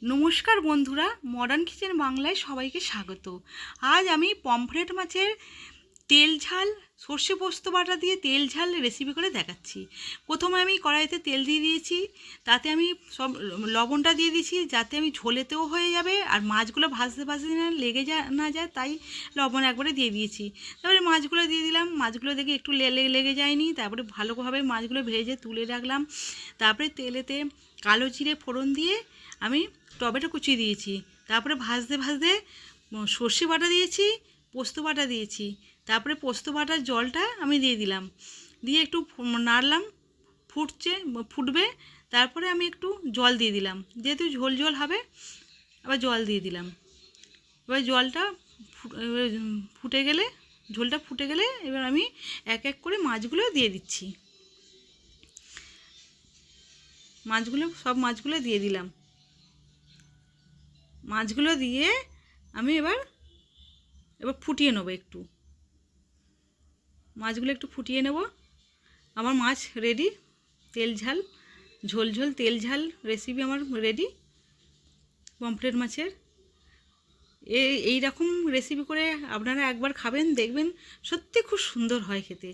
নমস্কার বন্ধুরা, modern kitchen বাংলায় সবাইকে স্বাগত। আজ আমি পমফ্রেট মাছের তেল ঝাল সর্ষে পোস্ত বাটা দিয়ে তেল ঝাল রেসিপি করে দেখাচ্ছি। প্রথমে আমি কড়াইতে তেল দিয়ে দিয়েছি, তাতে আমি সব লবণটা দিয়ে দিয়েছি যাতে আমি ঝোলেতেও হয়ে যাবে আর মাছগুলো ভাজতে ভাজতে না না যায়, তাই লবণ একবারে দিয়ে দিয়েছি। তারপরে মাছগুলো দিয়ে দিলাম, মাছগুলো দেখে একটু লেগে যায়নি, তারপরে ভালোভাবে মাছগুলো ভেজে তুলে রাখলাম। তারপরে তেলেতে কালো জিরে ফোড়ন দিয়ে আমি টমেটো কুচি দিয়েছি। তারপরে ভাজতে ভাজতে সর্ষে বাটা দিয়েছি, পোস্ত বাটা দিয়েছি। তারপরে পোস্ত বাটার জলটা আমি দিয়ে দিলাম, দিয়ে একটু নাড়লাম, ফুটবে। তারপরে আমি একটু জল দিয়ে দিলাম, যেহেতু ঝোল ঝোল হবে আবার জল দিয়ে দিলাম। এবার জলটা ফুটে গেলে, ঝোলটা ফুটে গেলে এবার আমি এক এক করে মাছগুলো দিয়ে দিচ্ছি। সব মাছগুলো দিয়ে দিলাম। মাছগুলো দিয়ে আমি এবার ফুটিয়ে নেবো, মাছগুলো একটু ফুটিয়ে নেব। আমার মাছ রেডি, তেল ঝাল ঝোল ঝোল তেল ঝাল রেসিপি আমার রেডি পমফ্রেট মাছের। এই রকম রেসিপি করে আপনারা একবার খাবেন, দেখবেন সত্যি খুব সুন্দর হয় খেতে।